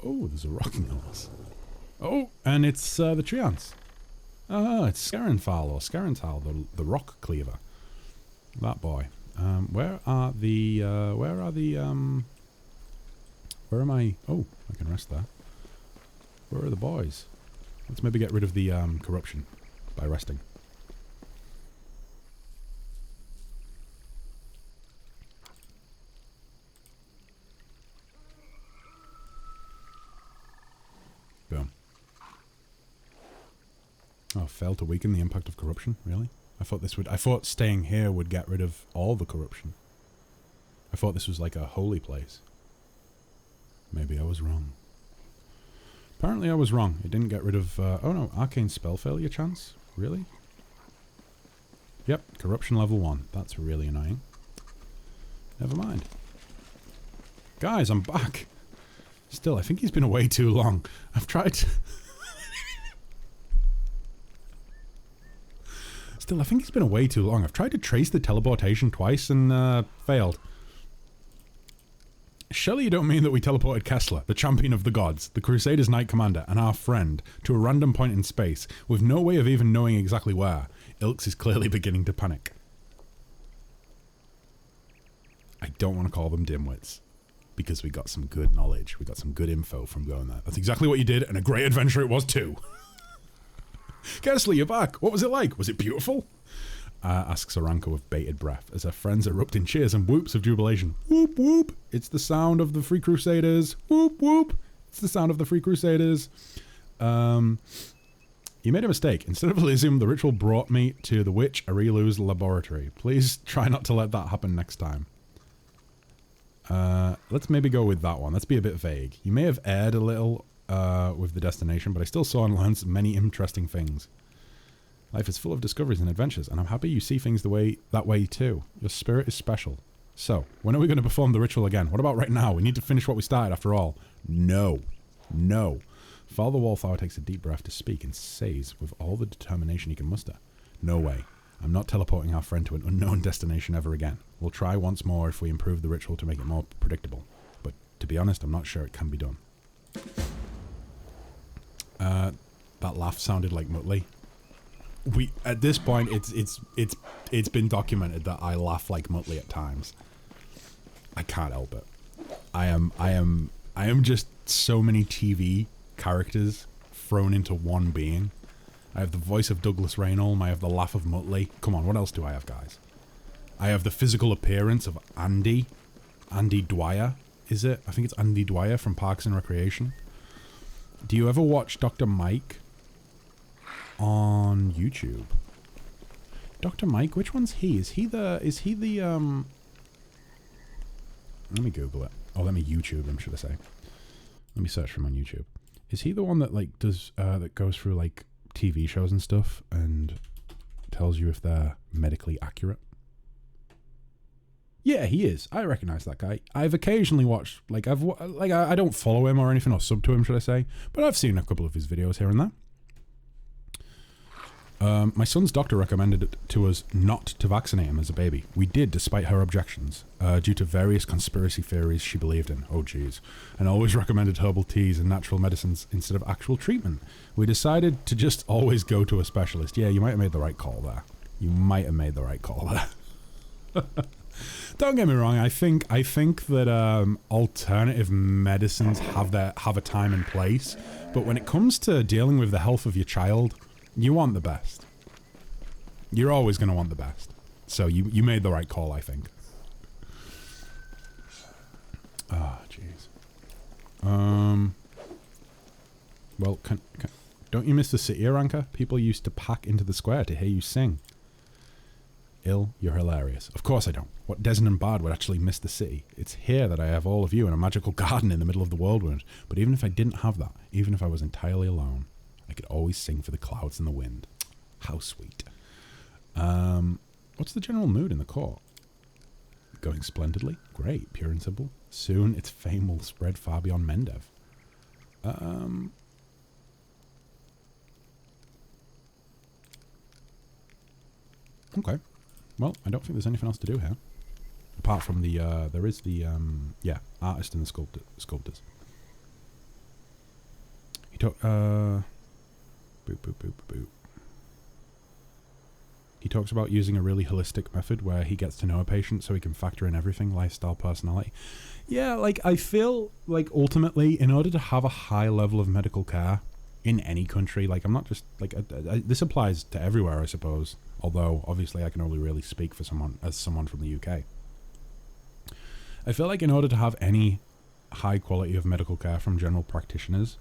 Oh, there's a rocking horse. Oh, and it's the Treants. Oh, it's Scarenthal or Scarenthal, the rock cleaver. That boy. Where am I? Oh, I can rest there. Where are the boys? Let's maybe get rid of the corruption by resting. Boom. Oh, failed to weaken the impact of corruption? Really? I thought staying here would get rid of all the corruption. I thought this was like a holy place. Maybe I was wrong. Apparently I was wrong. It didn't get rid of... oh no, arcane spell failure chance? Really? Yep, corruption level 1. That's really annoying. Never mind. Guys, I'm back. Still, I think he's been away too long. I've tried to... Still, I think he's been away too long. I've tried to trace the teleportation twice and failed. Surely you don't mean that we teleported Kessler, the champion of the gods, the Crusaders' Knight Commander, and our friend, to a random point in space, with no way of even knowing exactly where. Ilks is clearly beginning to panic. I don't want to call them dimwits, because we got some good knowledge. We got some good info from going there. That's exactly what you did, and a great adventure it was too. Kessler, you're back. What was it like? Was it beautiful? Asks Aranka with bated breath, as her friends erupt in cheers and whoops of jubilation. Whoop, whoop. It's the sound of the Free Crusaders. Whoop, whoop. It's the sound of the Free Crusaders. You made a mistake. Instead of Elysium, the ritual brought me to the witch Areelu's laboratory. Please try not to let that happen next time. Let's maybe go with that one. Let's be a bit vague. You may have erred a little with the destination, but I still saw and learned many interesting things. Life is full of discoveries and adventures, and I'm happy you see things that way too. Your spirit is special. So, when are we going to perform the ritual again? What about right now? We need to finish what we started after all. No. No. Father Wallflower takes a deep breath to speak and says, with all the determination he can muster, no way. I'm not teleporting our friend to an unknown destination ever again. We'll try once more if we improve the ritual to make it more predictable. But, to be honest, I'm not sure it can be done. That laugh sounded like Muttley. At this point, it's been documented that I laugh like Muttley at times. I can't help it. I am just so many TV characters thrown into one being. I have the voice of Douglas Raynolm. I have the laugh of Muttley. Come on, what else do I have, guys? I have the physical appearance of Andy Dwyer. Is it? I think it's Andy Dwyer from Parks and Recreation. Do you ever watch Dr. Mike on YouTube? Dr. Mike, which one's he? Is he the let me Google it. Oh, let me YouTube him, should I say. Let me search for him on YouTube. Is he the one that like does that goes through like TV shows and stuff and tells you if they're medically accurate? Yeah, he is. I recognize that guy. I've occasionally watched, I don't follow him or anything, or sub to him, should I say, but I've seen a couple of his videos here and there. My son's doctor recommended it to us not to vaccinate him as a baby. We did, despite her objections, due to various conspiracy theories she believed in. Oh, jeez. And always recommended herbal teas and natural medicines instead of actual treatment. We decided to just always go to a specialist. Yeah, you might have made the right call there. You might have made the right call there. Don't get me wrong. I think that alternative medicines have a time and place, but when it comes to dealing with the health of your child, you want the best. You're always going to want the best. So you made the right call, I think. Ah, jeez. Well, don't you miss the city, Aranka? People used to pack into the square to hear you sing. Ill, you're hilarious. Of course I don't. What Desmond and Bard would actually miss the city. It's here that I have all of you in a magical garden in the middle of the world. But even if I didn't have that, even if I was entirely alone, I could always sing for the clouds and the wind. How sweet. What's the general mood in the court? Going splendidly? Great. Pure and simple. Soon its fame will spread far beyond Mendev. Okay. Well, I don't think there's anything else to do here. Apart from the, there is the, yeah, artist and the sculptors. Boop, boop, boop, boop. He talks about using a really holistic method where he gets to know a patient so he can factor in everything, lifestyle, personality. Yeah, like, I feel like ultimately, in order to have a high level of medical care in any country, like, I'm not just, like, this applies to everywhere, I suppose. Although, obviously, I can only really speak for someone from the UK. I feel like in order to have any high quality of medical care from general practitioners,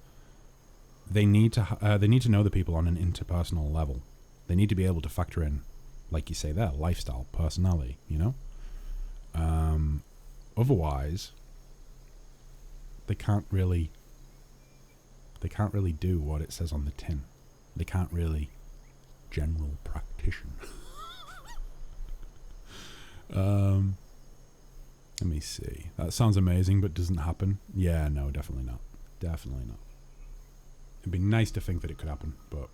they need to know the people on an interpersonal level. They need to be able to factor in, like you say there, lifestyle, personality, you know? Otherwise, they can't really do what it says on the tin. They can't really general practitioner. Let me see. That sounds amazing, but doesn't happen. Yeah, no, definitely not. Definitely not. It'd be nice to think that it could happen, but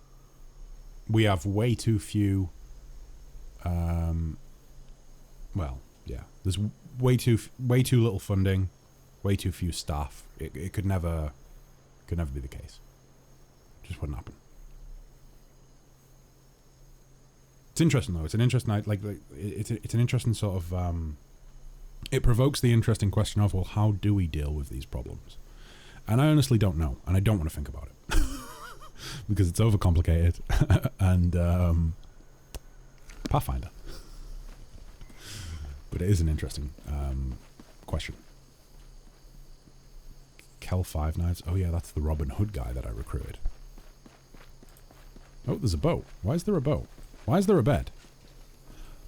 we have way too few. Well, yeah. There's way too little funding, way too few staff. It could never be the case. Just wouldn't happen. It's interesting though. It's an interesting it's an interesting sort of. It provokes the interesting question of, well, how do we deal with these problems? And I honestly don't know, and I don't want to think about it because it's overcomplicated. And Pathfinder. But it is an interesting question. Kel Five Knives. Oh yeah, that's the Robin Hood guy that I recruited. Oh, there's a boat. Why is there a boat? Why is there a bed?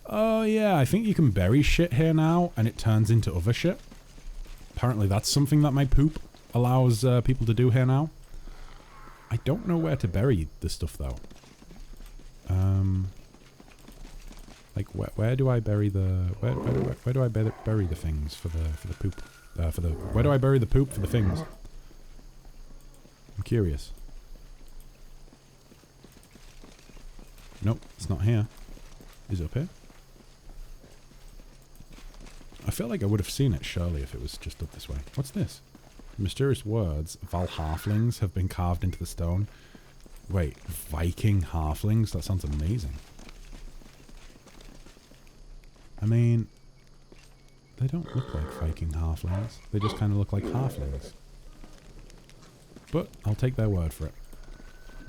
Oh yeah, I think you can bury shit here now and it turns into other shit. Apparently that's something that my poop allows people to do here now. I don't know where to bury the stuff though. Like where do I bury the where do I bury the things for the poop? Where do I bury the poop for the things? I'm curious. Nope, it's not here. Is it up here? I feel like I would have seen it surely if it was just up this way. What's this? Mysterious words, Val halflings, have been carved into the stone. Wait, Viking halflings? That sounds amazing. I mean, they don't look like Viking halflings. They just kind of look like halflings. But I'll take their word for it.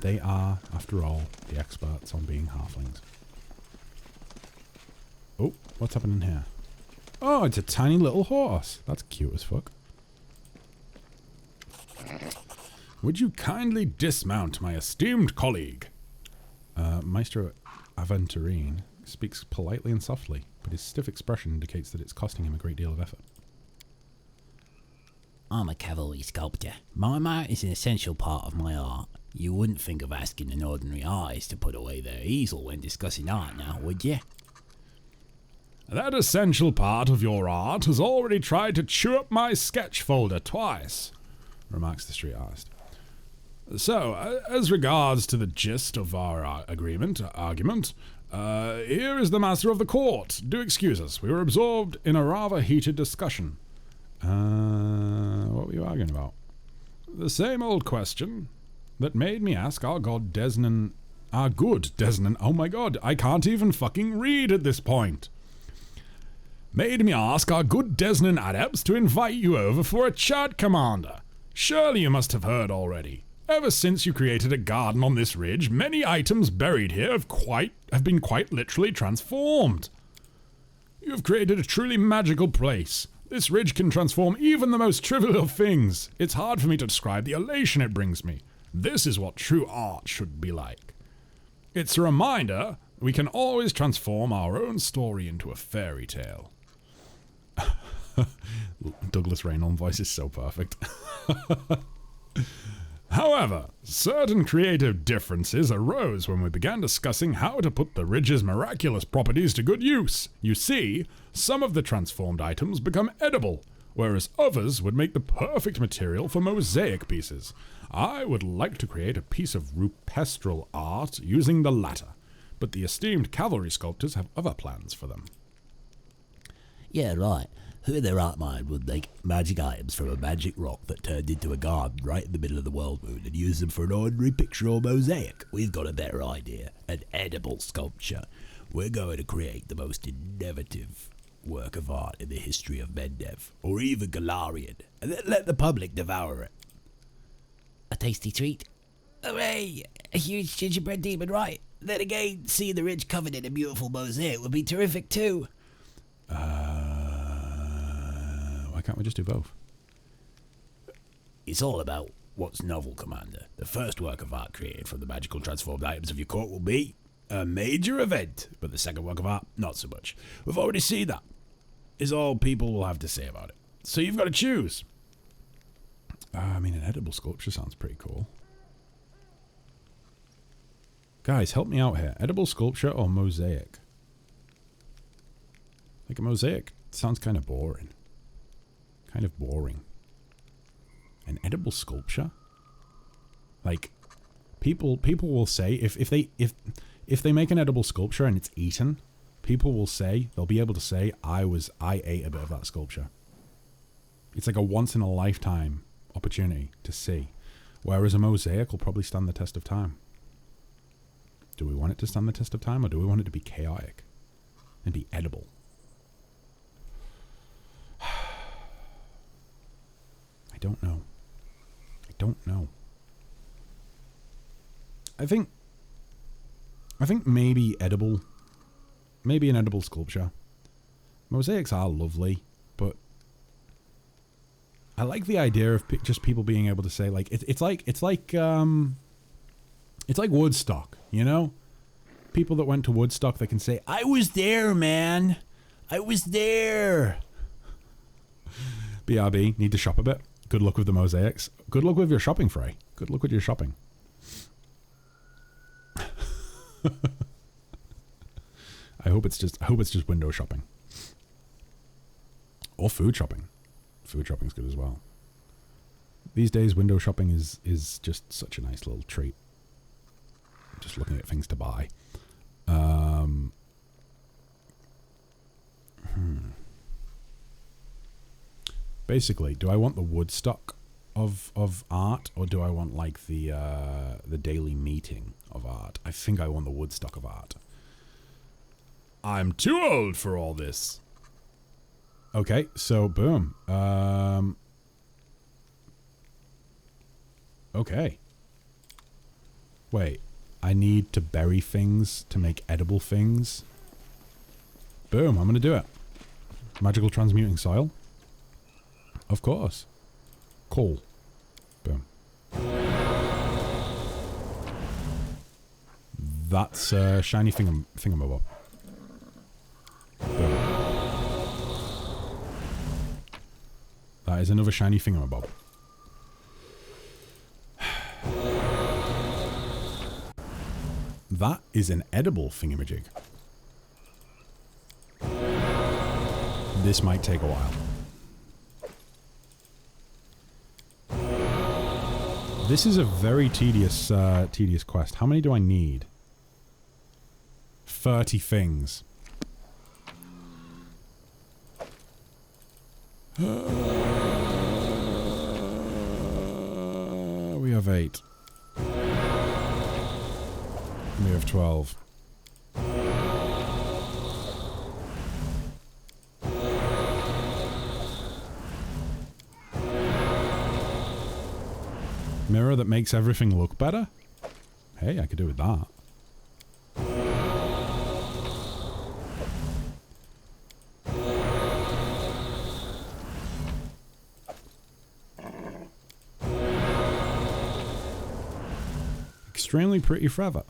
They are, after all, the experts on being halflings. Oh, what's happening here? Oh, it's a tiny little horse. That's cute as fuck. Would you kindly dismount, my esteemed colleague? Maestro Aventurine speaks politely and softly, but his stiff expression indicates that it's costing him a great deal of effort. I'm a cavalry sculptor. Mimar is an essential part of my art. You wouldn't think of asking an ordinary artist to put away their easel when discussing art now, would you? That essential part of your art has already tried to chew up my sketch folder twice, remarks the street artist. So, as regards to the gist of our argument, here is the master of the court. Do excuse us, we were absorbed in a rather heated discussion. What were you arguing about? The same old question that made me ask our good Desnan, oh my god, I can't even fucking read at this point. Made me ask our good Desnan adepts to invite you over for a chat, Commander. Surely you must have heard already. Ever since you created a garden on this ridge, many items buried here have been quite literally transformed. You have created a truly magical place. This ridge can transform even the most trivial of things. It's hard for me to describe the elation it brings me. This is what true art should be like. It's a reminder we can always transform our own story into a fairy tale. Douglas Reynolds' voice is so perfect. However, certain creative differences arose when we began discussing how to put the ridge's miraculous properties to good use. You see, some of the transformed items become edible, whereas others would make the perfect material for mosaic pieces. I would like to create a piece of rupestral art using the latter, but the esteemed cavalry sculptors have other plans for them. Yeah, right. Who in their right mind would make magic items from a magic rock that turned into a garden right in the middle of the world moon and use them for an ordinary picture or mosaic? We've got a better idea. An edible sculpture. We're going to create the most innovative work of art in the history of Mendev, or even Galarian, and then let the public devour it. A tasty treat? Hooray! A huge gingerbread demon, right? Then again, seeing the ridge covered in a beautiful mosaic would be terrific too. Why can't we just do both? It's all about what's novel, Commander. The first work of art created from the magical transformed items of your court will be a major event, but the second work of art, not so much. We've already seen that. Is all people will have to say about it. So you've got to choose. I mean, an edible sculpture sounds pretty cool. Guys, help me out here. Edible sculpture or mosaic? Like a mosaic sounds kind of boring. Kind of boring. An edible sculpture? Like, people will say if they make an edible sculpture and it's eaten, people will say, they'll be able to say, I ate a bit of that sculpture. It's like a once in a lifetime opportunity to see. Whereas a mosaic will probably stand the test of time. Do we want it to stand the test of time, or do we want it to be chaotic and be edible? I don't know. I don't know. I think maybe edible. Maybe an edible sculpture. Mosaics are lovely, but I like the idea of just people being able to say, like, it's like Woodstock, you know? People that went to Woodstock, they can say, I was there, man. I was there. BRB, need to shop a bit. Good luck with the mosaics. Good luck with your shopping, Frey. Good luck with your shopping. I hope it's just window shopping. Or food shopping. Food shopping's good as well. These days, window shopping is just such a nice little treat. Just looking at things to buy. Basically, do I want the Woodstock of art, or do I want like the daily meeting of art? I think I want the Woodstock of art. I'm too old for all this. Okay, so boom. Okay. Wait, I need to bury things to make edible things. Boom, I'm gonna do it. Magical transmuting soil. Of course. Cool. Boom. That's shiny thingamabob. Boom. That is another shiny thingamabob. That is an edible thingamajig. This might take a while. This is a very tedious quest. How many do I need? 30 things. We have 8. We have 12. Mirror that makes everything look better? Hey, I could do with that. Extremely pretty forever.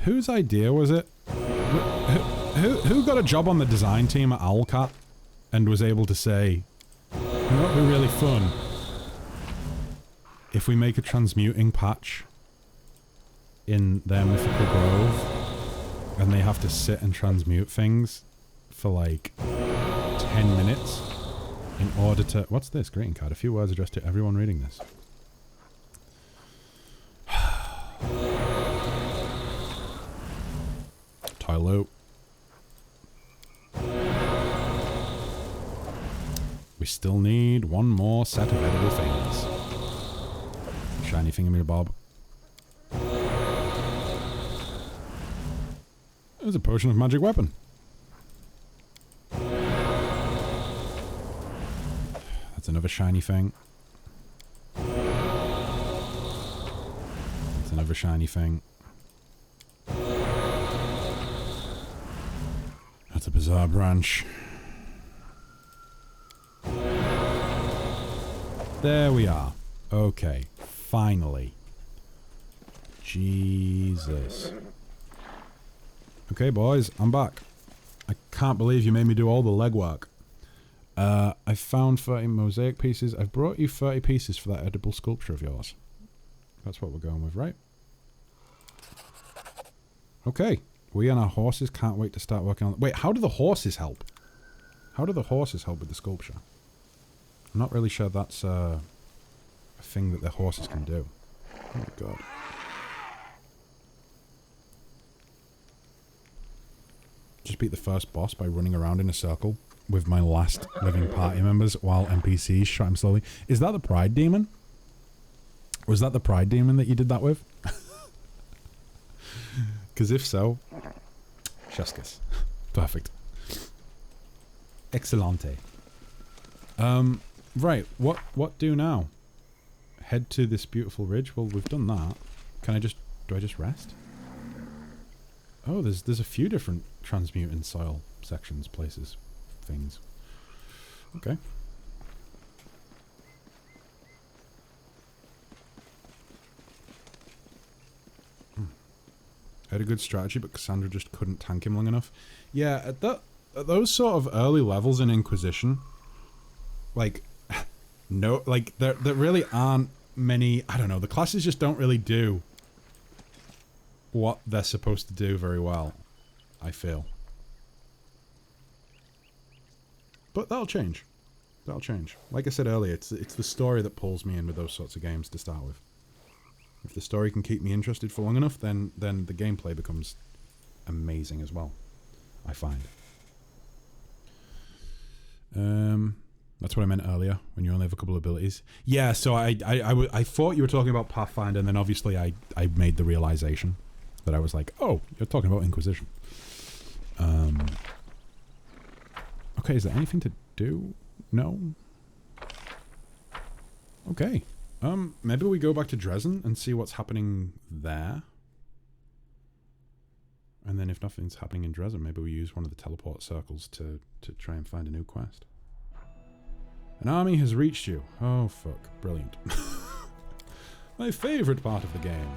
Whose idea was it? Who got a job on the design team at Owlcat and was able to say, you know what would be really fun? If we make a transmuting patch in their mythical grove and they have to sit and transmute things for like 10 minutes in order to... What's this? Greeting card. A few words addressed to everyone reading this. Tylo. still need one more set of edible things. Shiny thingamabob. There's a potion of magic weapon. That's another shiny thing. That's another shiny thing. That's a bizarre branch. There we are. Okay, finally. Jesus. Okay, boys, I'm back. I can't believe you made me do all the legwork. I found 30 mosaic pieces. I've brought you 30 pieces for that edible sculpture of yours. That's what we're going with, right? Okay. We and our horses can't wait to start working on... Wait, how do the horses help? How do the horses help with the sculpture? I'm not really sure that's a thing that the horses can do. Oh my god. Just beat the first boss by running around in a circle with my last living party members while NPCs shot him slowly. Is that the pride demon? Was that the pride demon that you did that with? Because if so... Cheskis. Perfect. Excellente. Right, what do now? Head to this beautiful ridge? Well, we've done that. Can I just... Do I just rest? Oh, there's a few different transmuting soil sections, places, things. Okay. Had a good strategy, but Cassandra just couldn't tank him long enough. Yeah, at those sort of early levels in Inquisition, like, no, like, there really aren't many, I don't know, the classes just don't really do what they're supposed to do very well, I feel. But that'll change. That'll change. Like I said earlier, it's the story that pulls me in with those sorts of games to start with. If the story can keep me interested for long enough, then the gameplay becomes amazing as well, I find. That's what I meant earlier, when you only have a couple of abilities. Yeah, so I thought you were talking about Pathfinder, and then obviously I made the realization that I was like, oh, you're talking about Inquisition. Okay, is there anything to do? No? Okay. Maybe we go back to Dresden and see what's happening there. And then if nothing's happening in Dresden, maybe we use one of the teleport circles to try and find a new quest. An army has reached you. Oh, fuck. Brilliant. My favorite part of the game.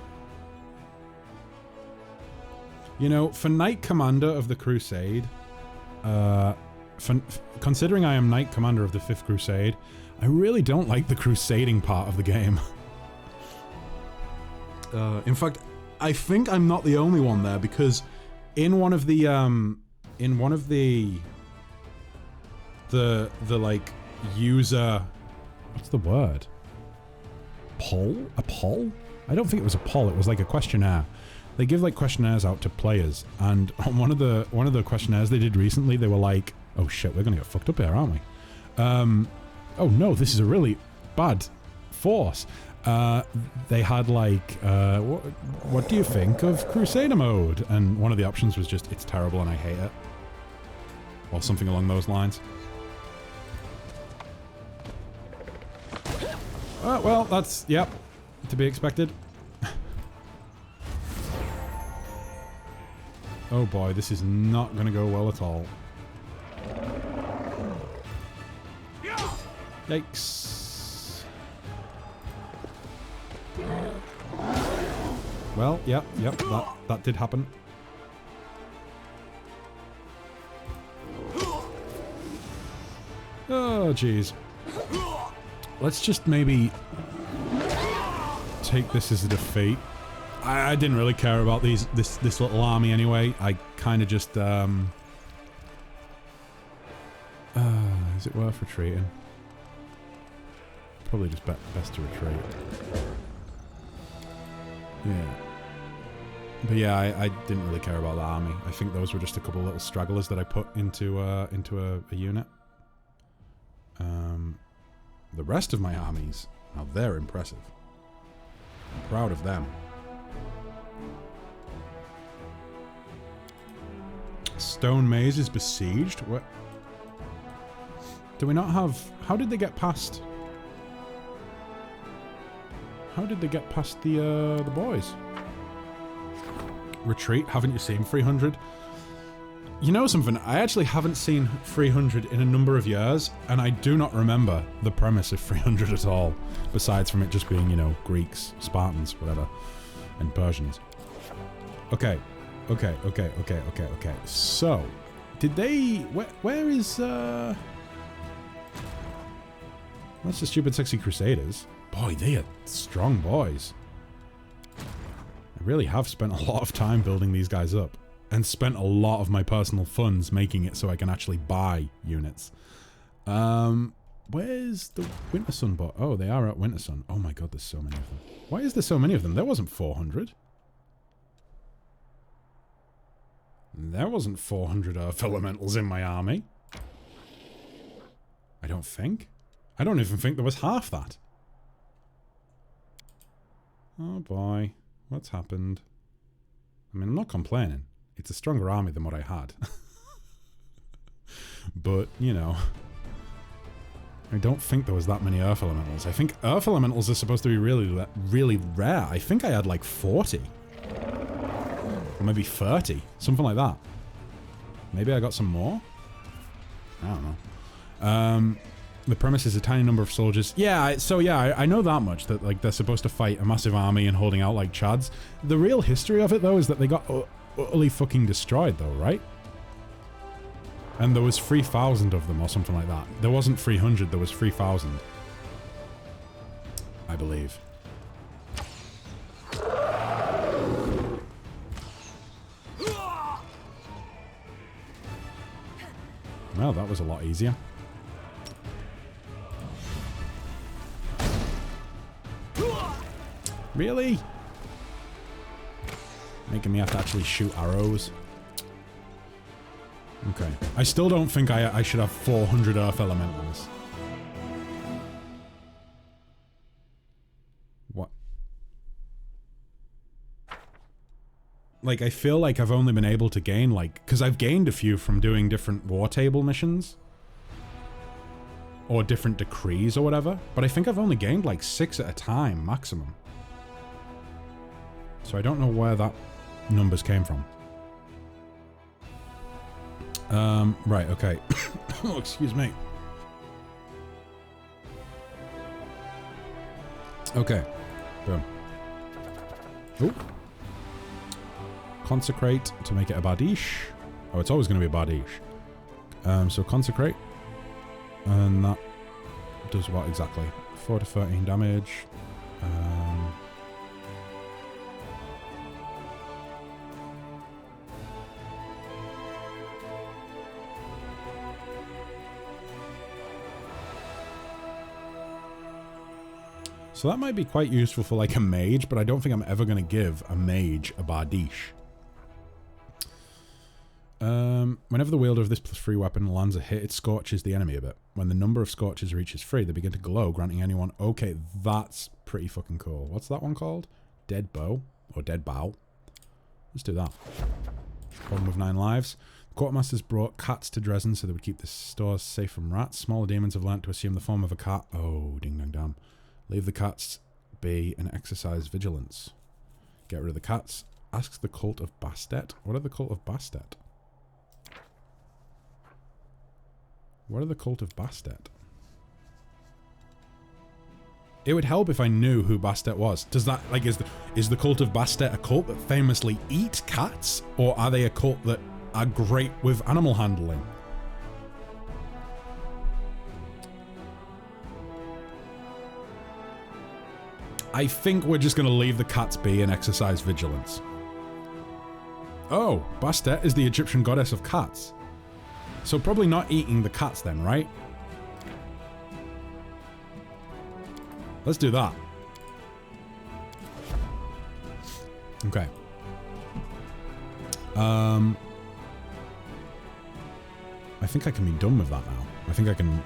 You know, for Knight Commander of the Crusade, considering I am Knight Commander of the 5th Crusade, I really don't like the crusading part of the game. In fact, I think I'm not the only one there, because in one of the like user, what's the word? Poll? A poll? I don't think it was a poll. It was like a questionnaire. They give like questionnaires out to players, and on one of the questionnaires they did recently, they were like, "Oh shit, we're gonna get fucked up here, aren't we?" Oh no, this is a really bad force. They had like, what do you think of Crusader mode? And one of the options was just, it's terrible and I hate it. Or something along those lines. Well, that's, yep, to be expected. Oh boy, this is not gonna go well at all. Yikes. Well, yep, that did happen. Oh, jeez. Let's just maybe take this as a defeat. I didn't really care about this little army anyway. I kind of just, is it worth retreating? Probably just best to retreat. Yeah. But yeah, I didn't really care about the army. I think those were just a couple of little stragglers that I put into a unit. the rest of my armies, now they're impressive. I'm proud of them. Stone Maze is besieged? What? Do we not have... How did they get past... How did they get past the boys? Retreat, haven't you seen 300? You know something, I actually haven't seen 300 in a number of years, and I do not remember the premise of 300 at all, besides from it just being, you know, Greeks, Spartans, whatever, and Persians. Okay. So, did they... Where is, That's the Stupid Sexy Crusaders. Boy, they are strong boys. I really have spent a lot of time building these guys up. And spent a lot of my personal funds making it so I can actually buy units. Where's the Winter Sun bot? Oh, they are at Winter Sun. Oh my god, there's so many of them. Why is there so many of them? There wasn't 400. There wasn't 400 Earth Elementals in my army. I don't think. I don't even think there was half that. Oh boy. What's happened? I mean, I'm not complaining. It's a stronger army than what I had. But, you know... I don't think there was that many Earth Elementals. I think Earth Elementals are supposed to be really rare. I think I had like 40. Or maybe 30. Something like that. Maybe I got some more? I don't know. The premise is a tiny number of soldiers. Yeah, I know that much. That like they're supposed to fight a massive army and holding out like Chads. The real history of it, though, is that they got utterly fucking destroyed, though, right? And there was 3,000 of them or something like that. There wasn't 300, there was 3,000. I believe. Well, that was a lot easier. Really? Making me have to actually shoot arrows. Okay. I still don't think I should have 400 Earth Elementals. What? Like, I feel like I've only been able to gain, like... Because I've gained a few from doing different war table missions. Or different decrees or whatever. But I think I've only gained, like, 6 at a time, maximum. So I don't know where that numbers came from. Right, okay. Oh, excuse me. Okay. Boom. Ooh. Consecrate to make it a Bardiche. Oh, it's always going to be a Bardiche. So consecrate. And that does what exactly? 4 to 13 damage. So that might be quite useful for like a mage, but I don't think I'm ever going to give a mage a Bardiche. Whenever the wielder of this +3 weapon lands a hit, it scorches the enemy a bit. When the number of scorches reaches 3, they begin to glow, granting anyone... Okay, that's pretty fucking cool. What's that one called? Dead Bow? Or Dead Bow? Let's do that. Problem with 9 lives. The quartermasters brought cats to Dresden so they would keep the stores safe from rats. Smaller demons have learnt to assume the form of a cat. Oh, ding dong damn. Leave the cats be and exercise vigilance. Get rid of the cats. Asks the cult of Bastet. What are the cult of Bastet? What are the cult of Bastet? It would help if I knew who Bastet was. Does that, like, is the cult of Bastet a cult that famously eat cats? Or are they a cult that are great with animal handling? I think we're just going to leave the cats be and exercise vigilance. Oh, Bastet is the Egyptian goddess of cats. So probably not eating the cats then, right? Let's do that. Okay. I think I can be done with that now. I think I can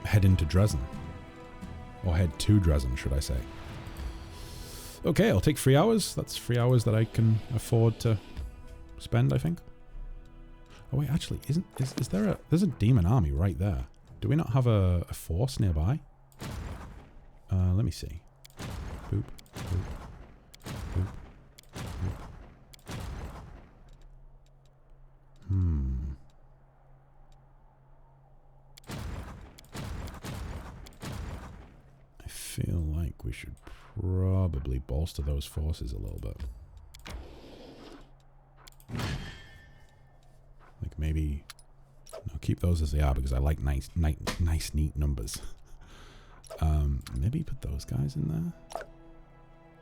head into Dresden. Or head to Dresden, should I say. Okay, I'll take 3 hours. That's 3 hours that I can afford to spend, I think. Oh wait, actually, is there a... There's a demon army right there. Do we not have a force nearby? Let me see. Boop, boop, boop, boop. I feel like we should probably bolster those forces a little bit. Like maybe... No, keep those as they are because I like nice, neat numbers. Maybe put those guys in there.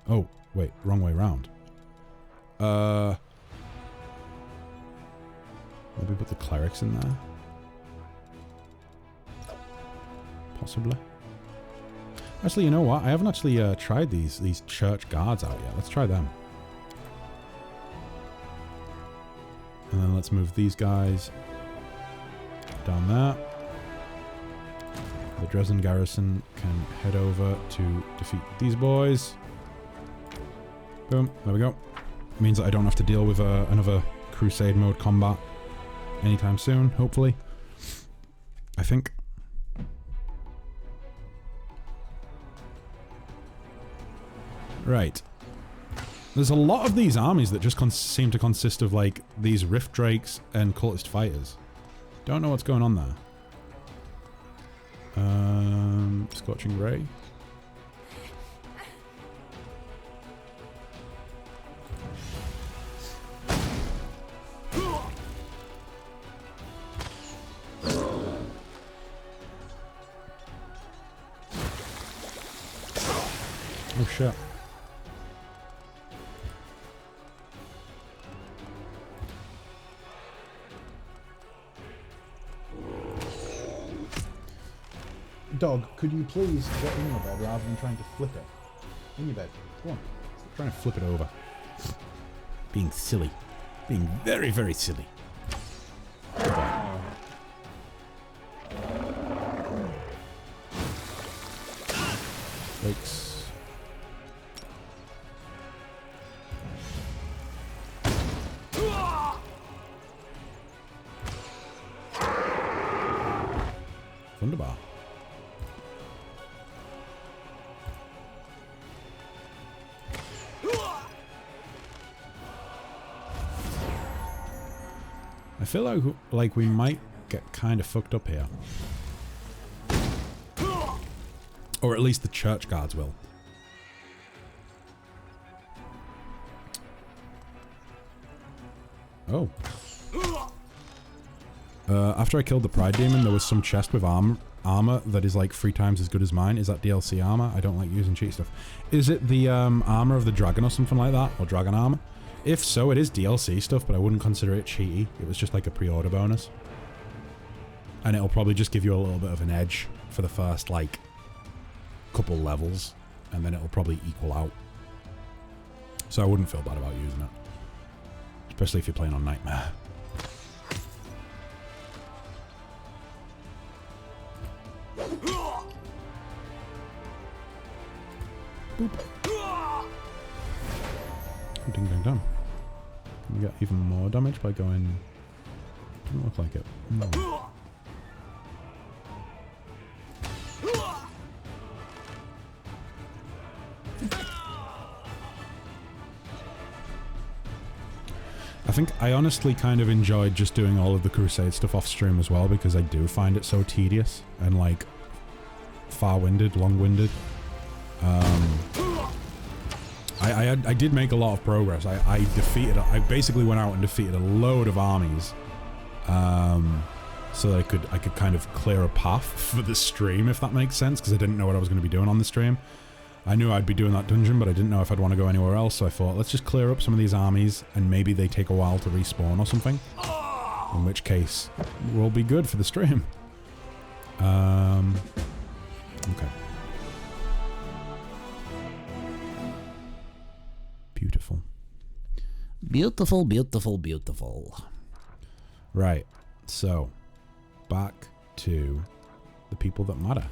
Oh, wait, wrong way around. Maybe put the clerics in there. Possibly. Actually, you know what? I haven't actually tried these church guards out yet. Let's try them. And then let's move these guys down there. The Dresden garrison can head over to defeat these boys. Boom. There we go. Means that I don't have to deal with another crusade mode combat anytime soon, hopefully. I think. Right. There's a lot of these armies that just seem to consist of, like, these Rift Drakes and Cultist Fighters. Don't know what's going on there. Scorching Ray. Oh shit. Dog, could you please get in your bed rather than trying to flip it? In your bed. Go on. Stop trying to flip it over. Being silly. Being very, very silly. Yikes. Wunderbar. I feel like we might get kind of fucked up here. Or at least the church guards will. Oh. After I killed the Pride Demon, there was some chest with armor that is like 3 times as good as mine. Is that DLC armor? I don't like using cheat stuff. Is it the armor of the dragon or something like that? Or dragon armor? If so, it is DLC stuff, but I wouldn't consider it cheaty. It was just like a pre-order bonus. And it'll probably just give you a little bit of an edge for the first, like, couple levels. And then it'll probably equal out. So I wouldn't feel bad about using it. Especially if you're playing on Nightmare. Boop. Ding ding dong. Can we get even more damage by going... Doesn't look like it. No. I think I honestly kind of enjoyed just doing all of the Crusade stuff off stream as well, because I do find it so tedious and like far-winded, long-winded. I did make a lot of progress. I basically went out and defeated a load of armies, so that I could kind of clear a path for the stream, if that makes sense, because I didn't know what I was going to be doing on the stream. I knew I'd be doing that dungeon, but I didn't know if I'd want to go anywhere else, so I thought, let's just clear up some of these armies, and maybe they take a while to respawn or something. In which case, we'll be good for the stream. Okay. Beautiful. Beautiful, beautiful, beautiful. Right. So, back to the people that matter.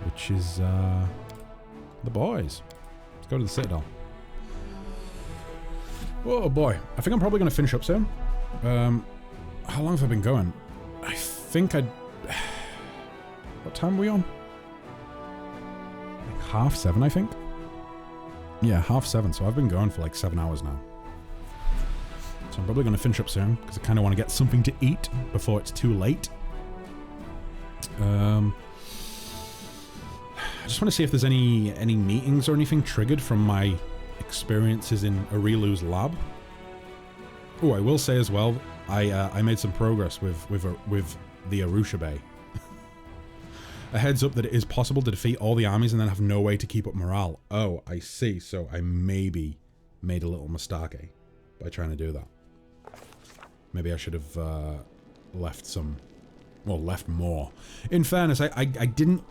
which is the boys. Let's go to the Citadel. Oh boy, I think I'm probably going to finish up soon. How long have I been going? I think I'd... What time are we on? Like 7:30, I think? Yeah, 7:30, so I've been going for like 7 hours now. So I'm probably going to finish up soon, because I kind of want to get something to eat before it's too late. I just want to see if there's any meetings or anything triggered from my experiences in Areelu's lab. Oh, I will say as well, I made some progress with the Arusha Bay. A heads up that it is possible to defeat all the armies and then have no way to keep up morale. Oh, I see. So I maybe made a little mistake by trying to do that. Maybe I should have left some... Well, left more. In fairness, I didn't...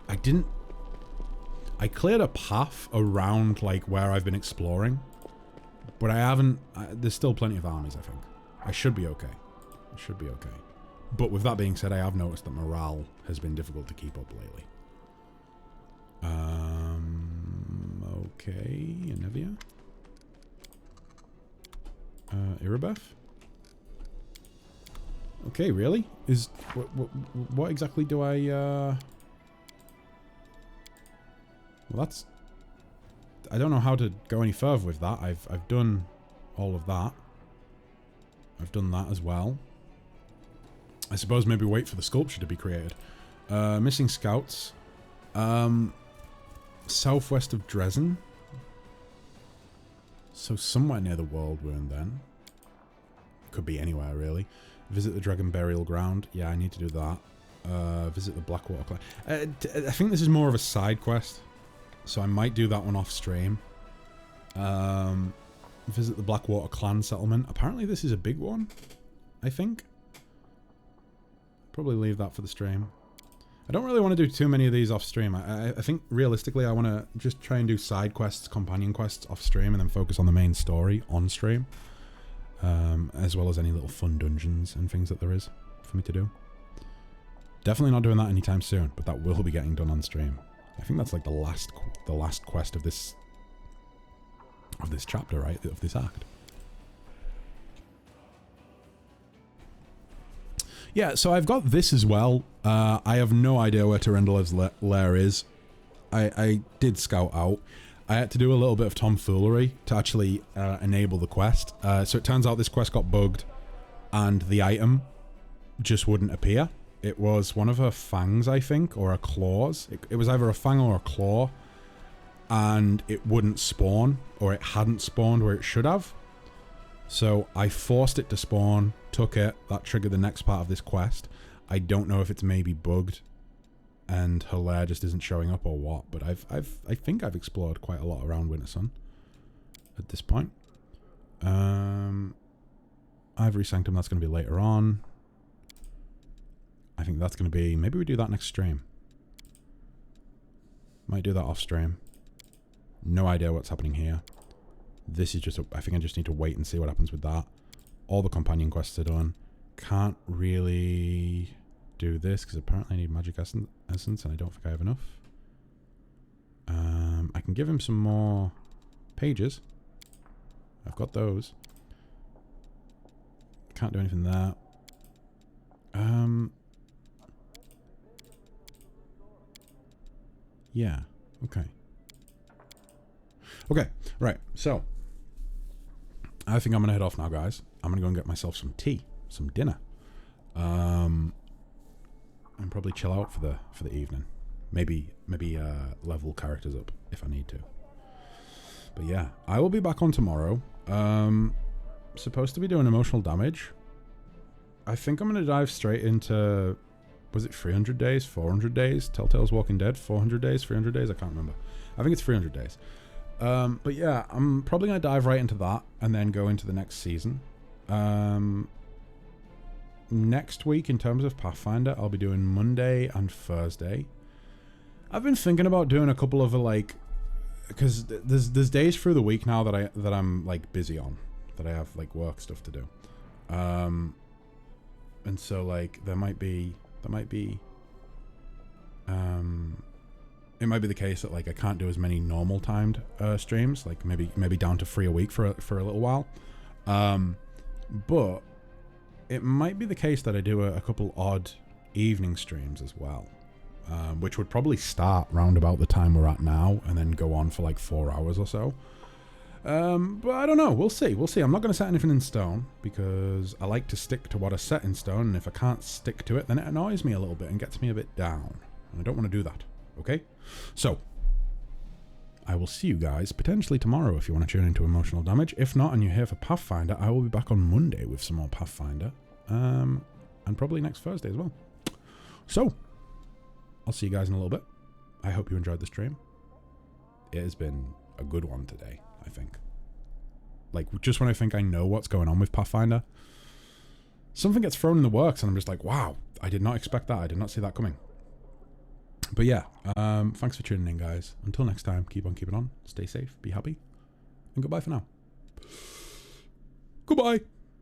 I cleared a path around, like, where I've been exploring. But I haven't... there's still plenty of armies, I think. I should be okay. I should be okay. But with that being said, I have noticed that morale has been difficult to keep up lately. Okay, Anevia. Irabeth? Okay, really? What exactly do I, Well, that's... I don't know how to go any further with that. I've done all of that. I've done that as well. I suppose maybe wait for the sculpture to be created. Missing scouts. Southwest of Dresden. So somewhere near the world wound then. Could be anywhere really. Visit the Dragon Burial Ground. Yeah, I need to do that. Visit the Blackwater Clan. I think this is more of a side quest. So I might do that one off stream. Visit the Blackwater Clan settlement. Apparently this is a big one. I think. Probably leave that for the stream. I don't really want to do too many of these off stream. I think realistically I want to just try and do side quests, companion quests off stream, and then focus on the main story on stream. As well as any little fun dungeons and things that there is for me to do. Definitely not doing that anytime soon, but that will be getting done on stream. I think that's like the last quest of this chapter, right? Of this act. Yeah, so I've got this as well. I have no idea where Tyrendalev's lair is. I did scout out. I had to do a little bit of tomfoolery to actually enable the quest. So it turns out this quest got bugged and the item just wouldn't appear. It was one of her fangs, I think, or her claws. It was either a fang or a claw. And it wouldn't spawn, or it hadn't spawned where it should have. So I forced it to spawn, took it, that triggered the next part of this quest. I don't know if it's maybe bugged and her lair just isn't showing up or what, but I think I've explored quite a lot around Wintersun at this point. Ivory Sanctum, that's going to be later on. I think that's going to be... Maybe we do that next stream. Might do that off stream. No idea what's happening here. This is just... I think I just need to wait and see what happens with that. All the companion quests are done. Can't really do this because apparently I need magic essence and I don't think I have enough. I can give him some more pages. I've got those. Can't do anything there. Yeah. Okay. Okay. Right. So I think I'm gonna head off now, guys. I'm gonna go and get myself some tea, some dinner, and probably chill out for the evening. Maybe level characters up if I need to. But yeah, I will be back on tomorrow. Supposed to be doing emotional damage. I think I'm gonna dive straight into, was it 300 days, 400 days? Telltale's Walking Dead, 400 days, 300 days? I can't remember. I think it's 300 days. But yeah, I'm probably going to dive right into that and then go into the next season. Next week, in terms of Pathfinder, I'll be doing Monday and Thursday. I've been thinking about doing a couple of like, because there's days through the week now that I'm like busy on, that I have like work stuff to do. And so like there might be it might be the case that like I can't do as many normal timed streams, like maybe down to 3 a week for a little while. But it might be the case that I do a couple odd evening streams as well, which would probably start round about the time we're at now and then go on for like 4 hours or so. But I don't know. We'll see. I'm not going to set anything in stone because I like to stick to what I set in stone, and if I can't stick to it, then it annoys me a little bit and gets me a bit down, and I don't want to do that. Okay? So, I will see you guys potentially tomorrow if you want to tune into Emotional Damage. If not, and you're here for Pathfinder, I will be back on Monday with some more Pathfinder. And probably next Thursday as well. So, I'll see you guys in a little bit. I hope you enjoyed the stream. It has been a good one today, I think. Like, just when I think I know what's going on with Pathfinder, something gets thrown in the works and I'm just like, wow, I did not expect that. I did not see that coming. But yeah, thanks for tuning in, guys. Until next time, keep on keeping on. Stay safe, be happy, and goodbye for now. Goodbye.